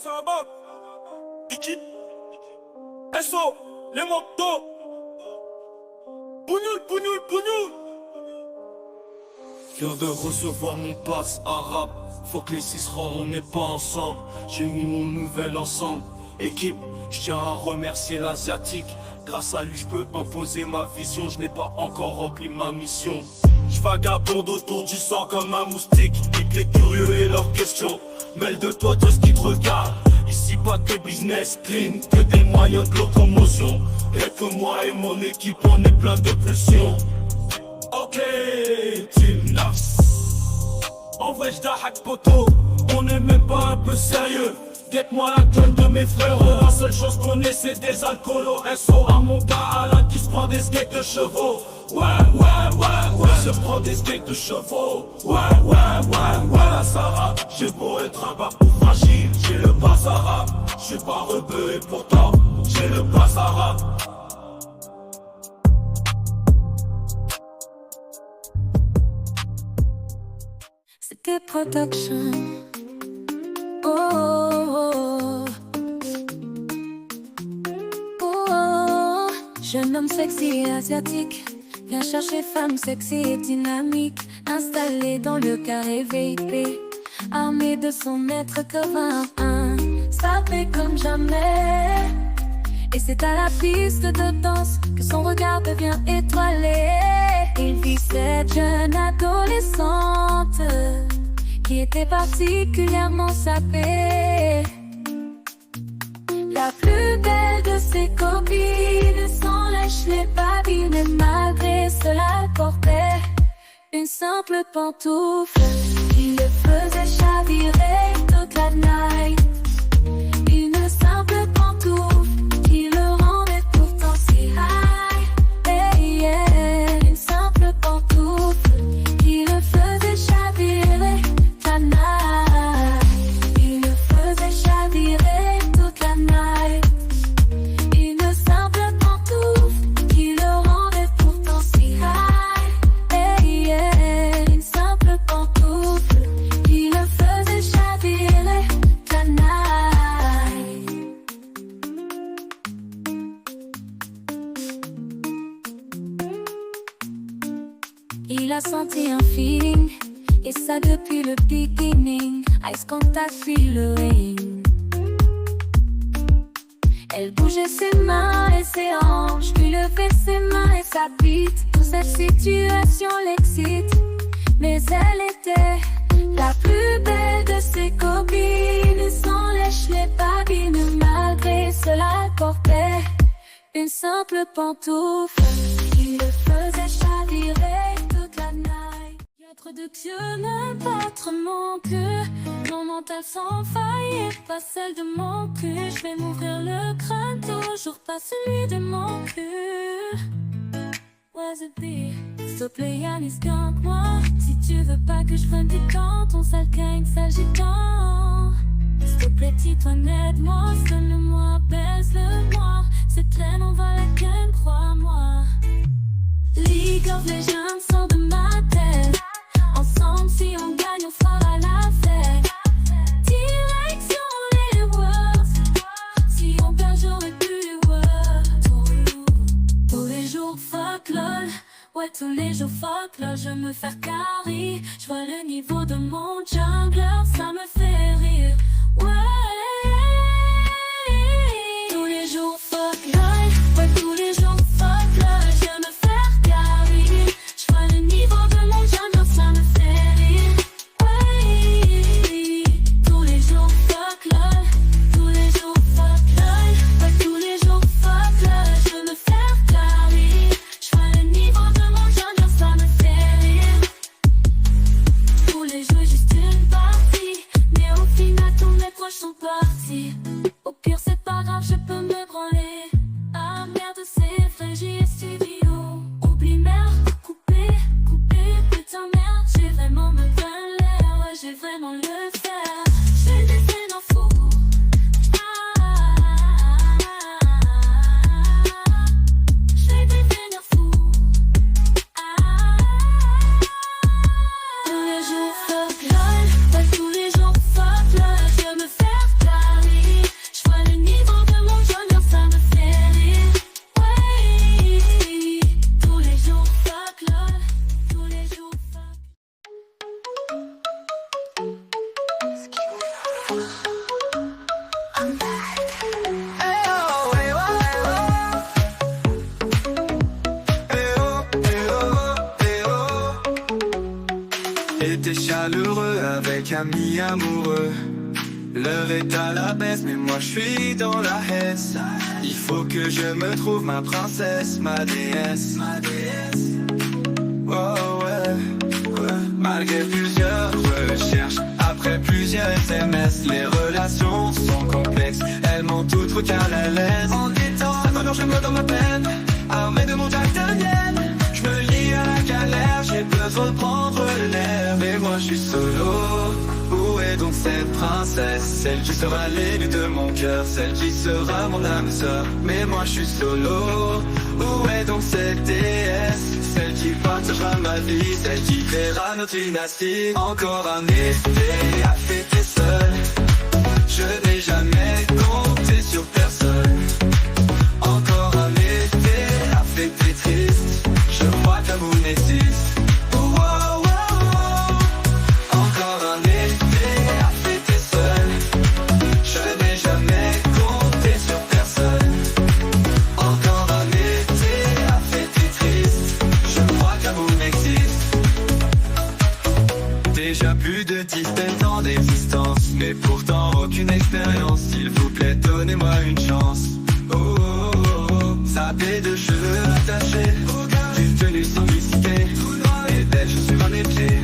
ça va. Liquide. SO, les motos. Bougnoul, bougnoul, bougnoul. Viens de recevoir mon passe arabe. Faut que les 6 rangs, on n'est pas ensemble. J'ai mis mon nouvel ensemble. Équipe, je tiens à remercier l'asiatique. Grâce à lui, je peux imposer ma vision. Je n'ai pas encore rempli ma mission. Je vagabonde autour du sang comme un moustique. Pique les curieux et leurs questions. Mêle de toi de ce qui te regarde. Ici pas que business clean, que des moyens de locomotion. Et que moi et mon équipe, on est plein de pression. Ok, Team Nas. En vrai j'dahak poto, on est même pas un peu sérieux. Guette-moi la gueule de mes frérots. La seule chose qu'on est c'est des alcoolos. SO à mon gars Alain qui se prend des skates de chevaux. Ouais, se prend des skates de chevaux. Ouais, la Sarah. J'ai beau être un barbou fragile, j'ai le bass arabe. J'suis pas rebeu et pourtant j'ai le bass arabe. C'était Production. Oh. Jeune homme sexy et asiatique, viens chercher femme sexy et dynamique. Installé dans le carré VIP, armé de son maître que 21, sapé comme jamais. Et c'est à la piste de danse que son regard devient étoilé. Il vit cette jeune adolescente qui était particulièrement sapée. La plus belle de ses copines sans lèche les babines, et malgré cela elle portait une simple pantoufle qui le faisait chavirer toute la night. Une simple pantoufle qui le rendait pourtant si high. Hey, yeah. Une simple pantoufle qui le faisait chavirer toute la night. Il le faisait chavirer toute la night. Une simple pantoufle qui le rendait pourtant si high. Hey, yeah. Une simple pantoufle qui le faisait chavirer toute la night. Il a senti un feeling, et ça depuis le beginning. Ice contact feeling. Elle bougeait ses mains et ses hanches, lui levait ses mains et sa bite. Toute cette situation l'excite, mais elle était la plus belle de ses copines. Sans lèche les babines, malgré cela elle portait une simple pantoufle qui le faisait chavirer toute la night. L'être de Dieu ne battre mon cœur, mon mental sans faille et pas celle de mon cul. Je vais m'ouvrir le crâne, toujours pas celui de mon cul. Was it be? S'il te plaît Yannis, moi si tu veux pas que je prenne tes camps, ton sale gang s'agitant. S'il te plaît Titoine, aide-moi, seule-moi, baise-le-moi. Cette traîne on va la ken, crois-moi. League of Legends sort de ma tête. Ensemble si on gagne on fera la fête. Direction les worlds. Si on perd j'aurais pu les worlds. Tous les jours fuck lol. Ouais tous les jours fuck lol. Je me faire carry. Je vois le niveau de mon jungler, ça me fait rire. Ouais. Tous les jours fuck lol. Ouais tous les jours fuck lol. Je me faire carry. Je vois le niveau de mon jungler, ça me fait rire. Ouais. Tous les jours fuck lol. Tous les jours fuck lol. Ouais tous les jours fuck lol. Je me faire carry. Je vois le niveau de mon jungler, ça me fait rire. Tous les jours juste une partie, mais au final tous mes proches sont pas qu'amis amoureux. L'heure est à la baisse, mais moi je suis dans la hesse. Il faut que je me trouve ma princesse, ma déesse. Oh ouais. Malgré plusieurs recherches, après plusieurs SMS, les relations sont complexes. Elles m'ont toutes foutu à la laisse. En détente, alors je me dans ma peine, armé de mon Jack Daniel. Je me lie à la galère, j'ai besoin de prendre l'air. Mais moi je suis solo. Où est donc cette princesse? Celle qui sera l'élu de mon cœur, celle qui sera mon âme sœur. Mais moi je suis solo. Où est donc cette déesse? Celle qui partagera ma vie, celle qui verra notre dynastie. Encore un été à fêter seul. Je n'ai jamais compté sur personne. Encore un été à fêter triste. Je crois que l'amour n'existe. Encore un été à fêter seul. Je n'ai jamais compté sur personne. Encore un été à fêter triste. Je crois que l'amour n'existe. Déjà plus de 17 ans d'existence, mais pourtant aucune expérience. S'il vous plaît, donnez-moi une chance. Sapé de cheveux attachés, d'une tenue sollicitée, et belle chaussure à mes pieds.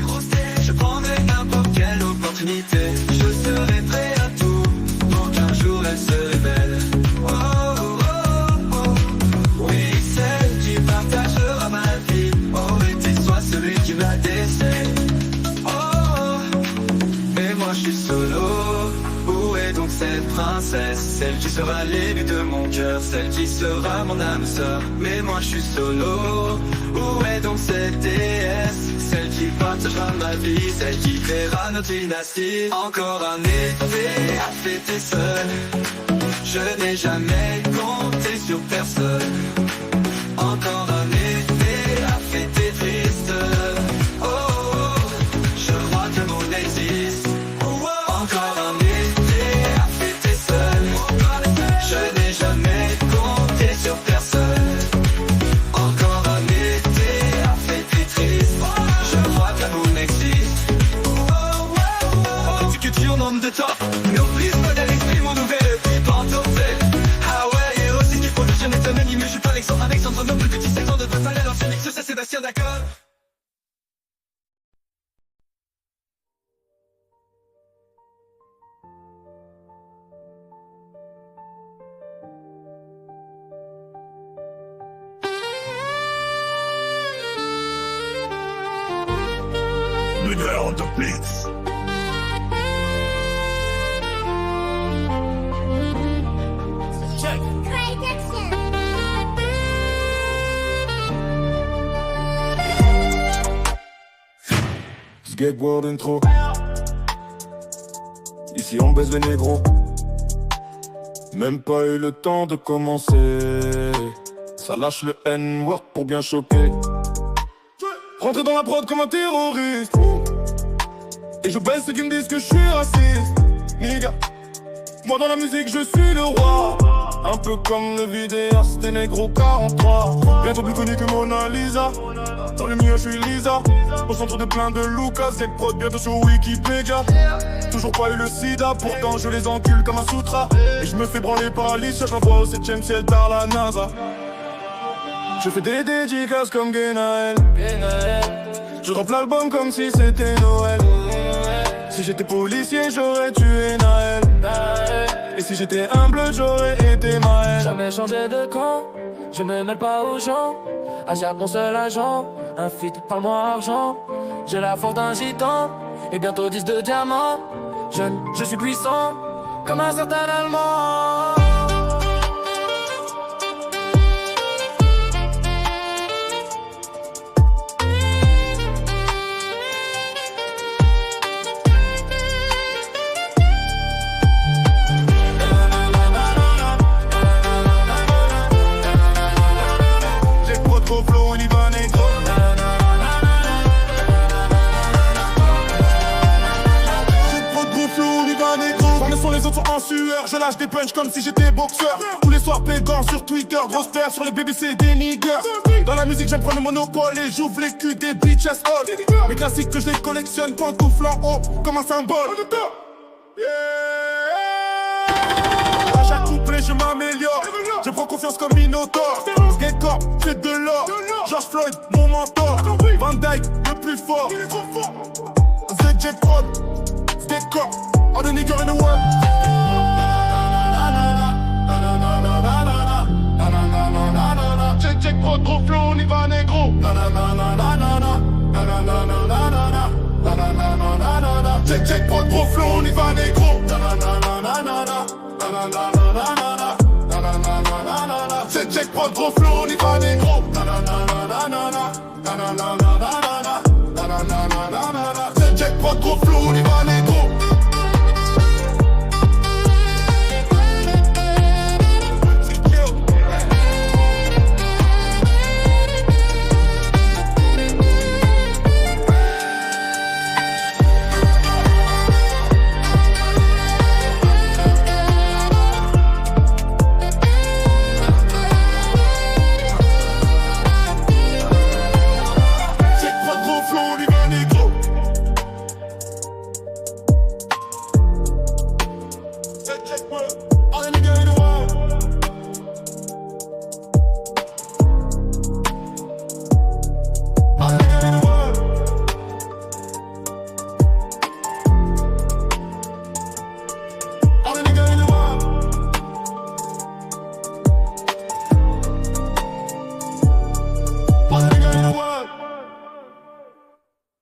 Je prendrai n'importe quelle opportunité. Je serai prêt à tout pour qu'un jour elle se révèle. Oui, celle qui partagera ma vie. Et soit celui qui la décèle. Mais moi je suis solo. Où est donc cette princesse? Celle qui sera l'élu de mon cœur, celle qui sera mon âme sœur. Mais moi je suis solo. Où est donc cette déesse? Celle qui partagera ma vie, celle qui verra notre dynastie. Encore un été à fêter seul. Je n'ai jamais compté sur personne. Encore un été à fêter triste. Je crois que mon existe. Encore un été à fêter seul. Je n'ai jamais compté sur personne. Encore un été à fêter triste. Je crois que l'amour n'existe. Tu que tu en nombre de temps. Nos prises modèles expriment mon nouvel pantoufle. Ah ouais, et aussi qu'il faut que je n'étais anonyme. Je suis pas Alexandre, non plus petit 16 ans de votre salaire. L'ancien X, c'est Sébastien, d'accord. On the beats. Check. Skateboard intro. Ici on baise les négros. Même pas eu le temps de commencer. Ça lâche le N-word pour bien choquer. Rentrer dans la prod comme un terroriste. Et je baisse ceux qui me disent que je suis raciste. Nigga, moi dans la musique je suis le roi. Un peu comme le vidéaste des négros 43. Bientôt plus connu que Mona Lisa. Dans le milieu je suis Lisa. Au centre de plein de Lucas. Cette prod bientôt sur Wikipédia. Toujours pas eu le sida, pourtant je les encule comme un sutra. Et je me fais branler par Alice, cherche ma voix au 7ème ciel par la NASA. Je fais des dédicaces comme Genaël. Je drop l'album comme si c'était Noël. Si j'étais policier, j'aurais tué Naël. Et si j'étais humble, j'aurais été Maël. Jamais changé de camp, je ne mêle pas aux gens. Agir mon seul agent, un feat, parle-moi argent. J'ai la force d'un gitan, et bientôt 10 de diamants. Jeune, je suis puissant, comme un certain Allemand. les autres sont en sueur. Je lâche des punchs comme si j'étais boxeur. Tous les soirs pégant sur Twitter. Grosse paire sur les BBC des niggers. Dans la musique j'aime prendre le monopole et j'ouvre les culs des bitches all. Mes classiques que je les collectionne, pantoufles en haut comme un symbole. À chaque couplet je m'améliore. Je prends confiance comme Minotaur. Skatecorp, fait de l'or. George Floyd, mon mentor. Van Dyke, le plus fort. The Jet Prod, Skatecorp, all the niggas in the world. Check Prod, gros flow, on y va négro. Check Prod, gros flow, on y va négro. Check Prod, gros flow, on y va négro. Check Prod, gros flow, on y va négro.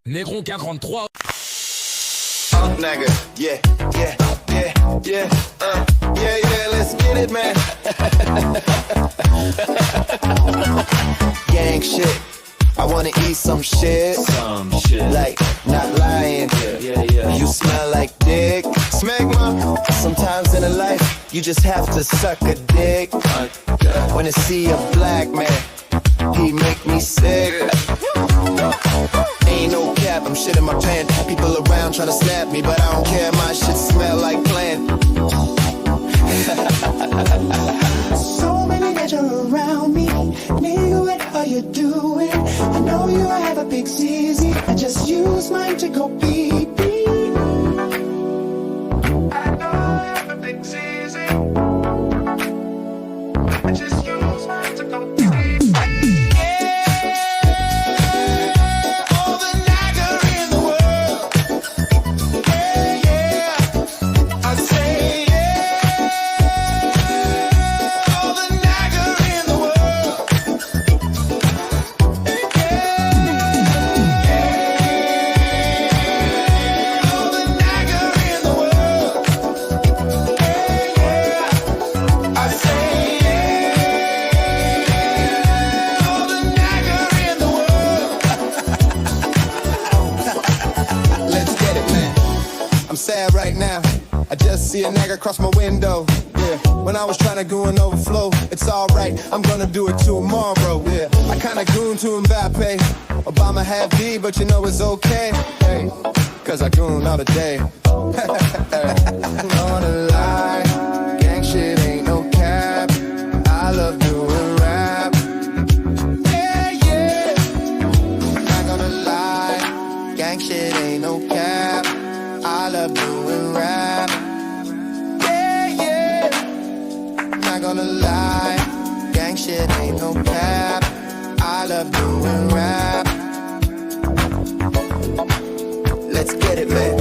Négron 43. Nigga, yeah, let's get it, man. Gang shit, I wanna eat some shit. Like, not lying. You smell like dick. Smegma. Sometimes in a life, you just have to suck a dick. When I see a black man, he make me sick. Ain't no cap, I'm shit in my pants. People around tryna snap me, but I don't care, my shit smell like plant. So many guys are around me. Nigga, what are you doing? I know you have a big ZZ. I just use mine to go beep beep. I know I have a big ZZ. I just use mine to go beep beep. See a nigga across my window, yeah. When I was trying to go and overflow, it's alright, I'm gonna do it tomorrow, yeah. I kinda goon to Mbappe, Obama had V, but you know it's okay, hey. Cause I goon all the day. Not gonna lie, gang shit ain't no cap. I love doing rap. Yeah. Not gonna lie, gang shit ain't no cap. I love doing rap. Not gonna lie, gang shit ain't no cap. I love doing rap. Let's get it, man.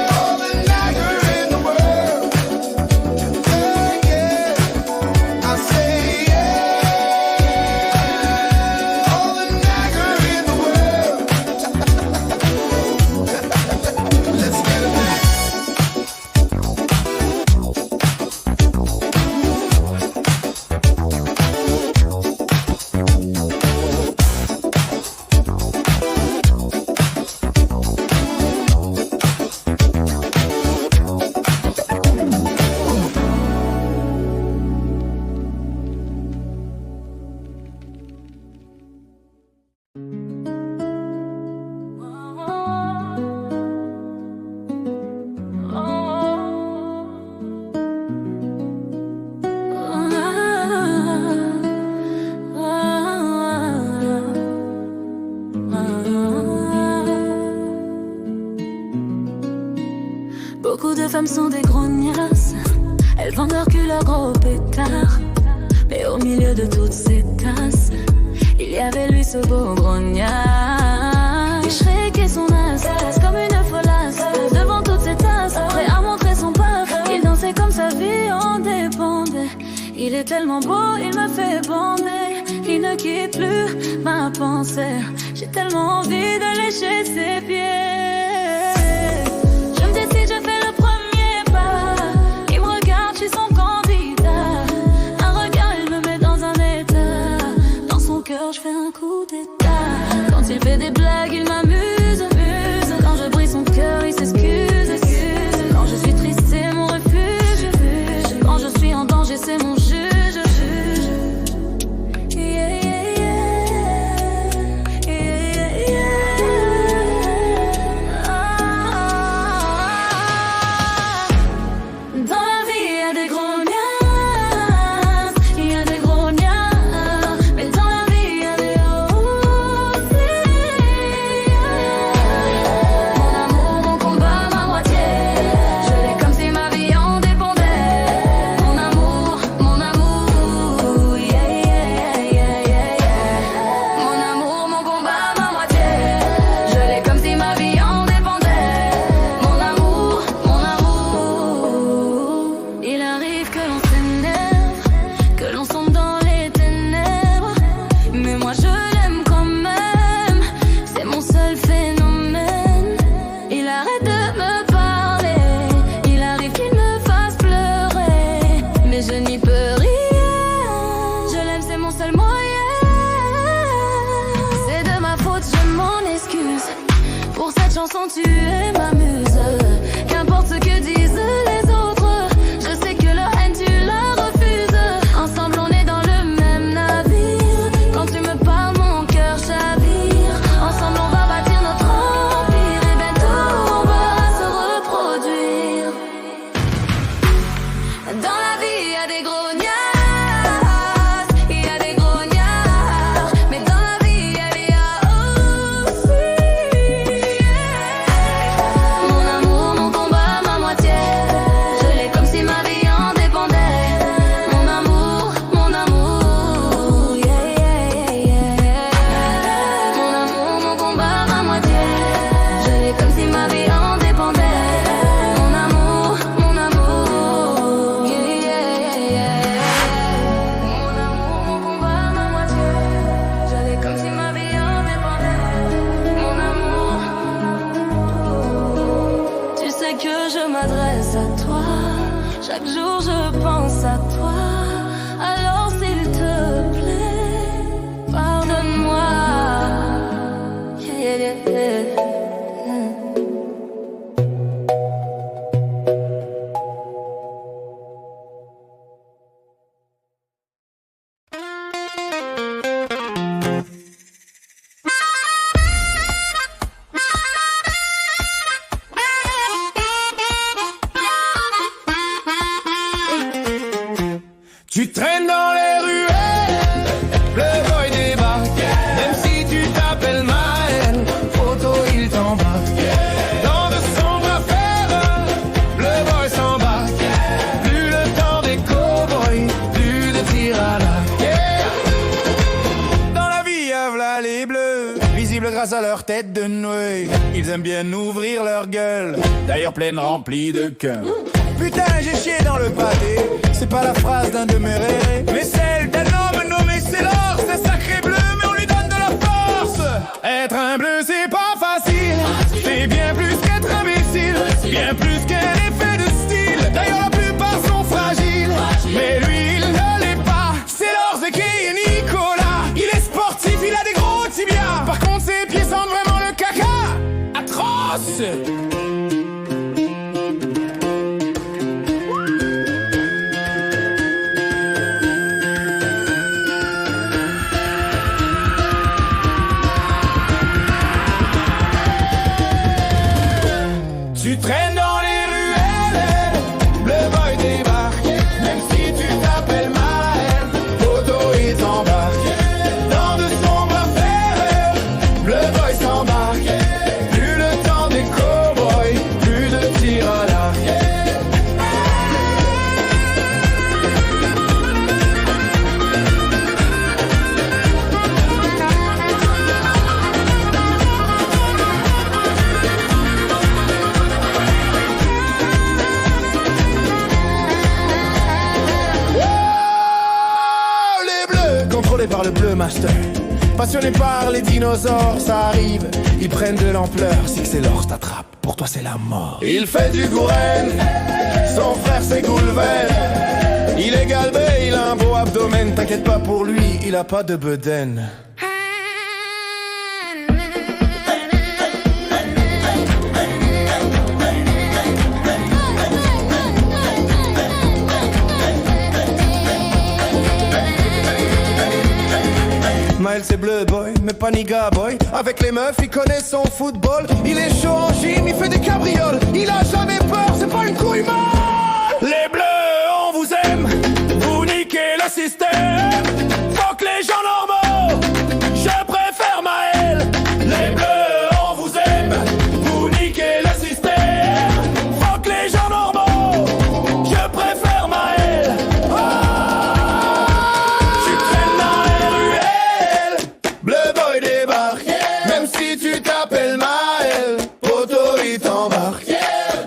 All the femmes sont des grognasses. Elles vendent leur cul, leur gros pétard. Mais au milieu de toutes ces tasses, il y avait lui, ce beau grognard. Il shrekait son as comme une folasse. Devant toutes ces tasses, prêt à montrer son paf. Il dansait comme sa vie en dépendait. Il est tellement beau, il me fait bander. Il ne quitte plus ma pensée. J'ai tellement envie de lécher ses pieds. Je me décide, je fais le premier pas. Il me regarde, je suis son candidat. Un regard, il me met dans un état. Dans son cœur, je fais un coup d'état. Quand il fait des blagues, il m'amuse. Quand je brise son cœur, il s'excuse. Quand je suis triste, c'est mon refuge. Quand je suis en danger, c'est mon juge. Tu es ma muse. Qu'importe ce que disent les autres, je sais que leur haine tu la refuses. Ensemble on est dans le même navire. Quand tu me parles mon cœur chavire. Ensemble on va bâtir notre empire. Et bientôt on va se reproduire. Dans la vie il y a des grognards. Chaque jour je pense à toi. Alors s'il te plaît, pardonne-moi. Yeah, yeah, yeah. Tu traînes dans les ruelles, le boy débarque. Même si tu t'appelles Maël, photo il t'embarque. Dans de sombres affaires, le boy s'embarque. Plus le temps des cow-boys, plus de tir à l'arc. Dans la vie, v'là les bleus, visibles grâce à leur tête de nouée. Ils aiment bien ouvrir leur gueule, d'ailleurs pleine remplie de cœur. Putain, j'ai chié dans le pâté. C'est pas la phrase d'un de mes rêves, mais celle d'un homme nommé Célor. C'est sacré bleu, mais on lui donne de la force. Être un bleu, c'est pas facile. C'est bien plus qu'être imbécile, bien plus qu'un effet de style. D'ailleurs, la plupart sont fragiles, mais lui, il ne l'est pas. Célor, Zeki et Nicolas. Il est sportif, il a des gros tibias. Par contre, ses pieds sentent vraiment le caca. Atroce. master. Passionné par les dinosaures, ça arrive, ils prennent de l'ampleur. Si que c'est l'or, je t'attrape, pour toi c'est la mort. Il fait du Gouren, son frère c'est Goulven. Il est galbé, il a un beau abdomen. T'inquiète pas pour lui, il a pas de bedaine. Miles c'est bleu boy, mais pas niga boy. Avec les meufs, il connaît son football. Il est chaud en gym, il fait des cabrioles. Il a jamais peur, c'est pas une couille molle. Les bleus, on vous aime. Vous niquez le système. Fuck les gens normaux. Je préfère Maël. Les bleus, on vous aime. Vous niquez le système. Fuck les gens normaux. Je préfère Maël. Bleu boy débarque, même si tu t'appelles Maël, poto il t'embarque,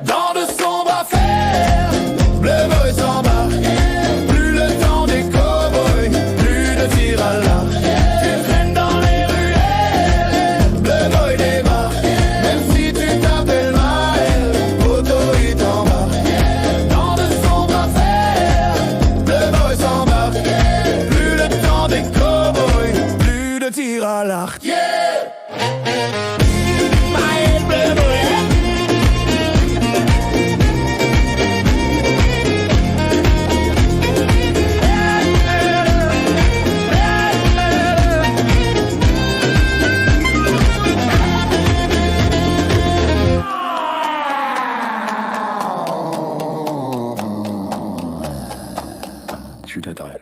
dans de sombres affaires. Bleu boy s'embarque, plus le temps des cow-boys, plus de tir à l'arc. Tu traînes dans les ruelles, bleu boy débarque, même si tu t'appelles Maël, poto il t'embarque, dans de sombres affaires. Bleu boy s'embarque, plus le temps des cow-boys, plus de tir à l'arc. Maël, bleu boy. Je suis naturel.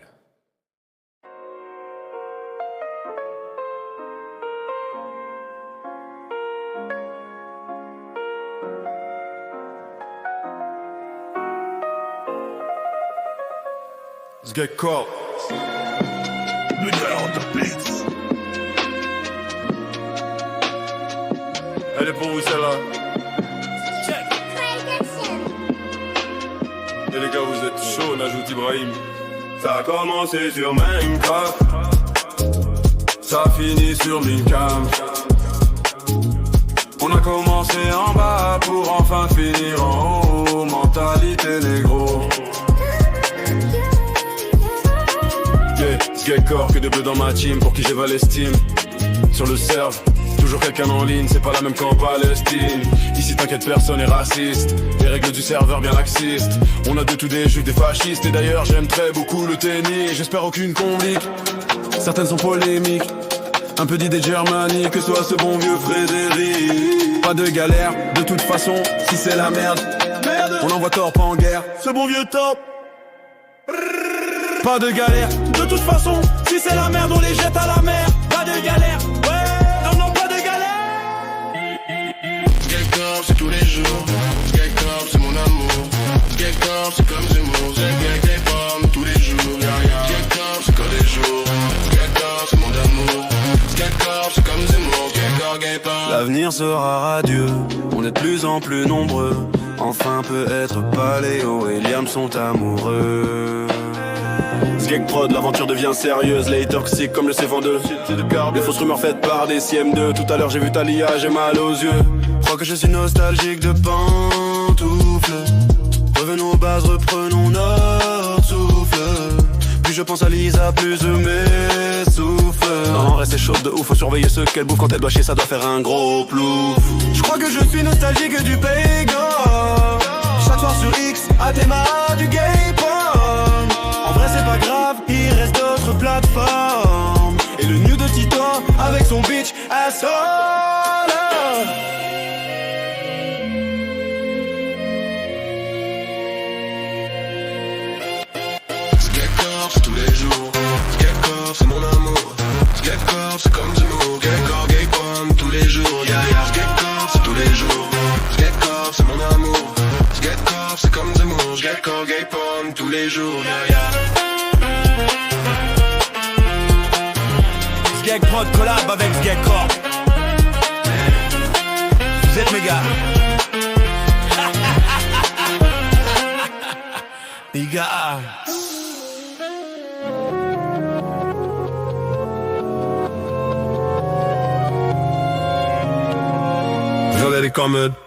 Let's get caught. Leader on the beats. Elle est pour vous celle-là. Et les gars, vous êtes chauds, on ajoute Ibrahim. Ça a commencé sur Minecraft, ça finit sur Milcam. On a commencé en bas pour enfin finir en haut. Mentalité négro. Sgekor, que de bleu dans ma team pour qui j'ai l'estime. Sur le serve, toujours quelqu'un en ligne, c'est pas la même qu'en Palestine. Ici t'inquiète, personne est raciste. Les règles du serveur bien laxistes. On a de tout, des juifs, des fascistes. Et d'ailleurs j'aime très beaucoup le tennis. J'espère aucune complique. Certaines sont polémiques. Un peu d'idée germanique, que soit ce bon vieux Frédéric. Pas de galère, de toute façon, si c'est la merde, on envoie Torp en guerre. Ce bon vieux Torp. Pas de galère, de toute façon, si c'est la merde, on les jette à la mer. Pas de galère, ouais, non, non, pas de galère. Sgekor, c'est tous les jours. Sgekor, c'est mon amour. Sgekor, c'est comme Zemmour. Sgekor, des pommes tous les jours. Sgekor, c'est comme des jours. Sgekor, c'est mon amour. Sgekor, c'est comme Zemmour. Sgekor, gay pommes. L'avenir sera radieux, on est de plus en plus nombreux. Enfin peut-être Paléo et Liam sont amoureux. Sgek Prod, l'aventure devient sérieuse. Les toxiques comme le C22. Les fausses rumeurs faites par des CM2. Tout à l'heure j'ai vu Talia, j'ai mal aux yeux. Crois que je suis nostalgique de pantoufles. Revenons aux bases, reprenons notre souffle. Plus je pense à Lisa, plus je m'essouffle. Non, rester chaude de ouf, faut surveiller ce qu'elle bouffe. Quand elle doit chier, ça doit faire un gros plouf. Je crois que je suis nostalgique du Pégor. Chaque soir sur X, Athéma du gay porn. En vrai c'est pas grave, il reste d'autres plateformes. Et le new de Tito avec son bitch asshole. Sgekor, c'est tous les jours. Sgekor, c'est mon amour. Sgekor, c'est comme Zemmour. Sgekor, gay porn tous les jours. Sgekor, c'est tous les jours. Sgekor, c'est mon amour. Sgekor, c'est comme Zemmour. Sgekor, gay porn tous les jours. Sgek Prod collab avec Sgekor. Vous êtes mes gars. Les gars. les commodes.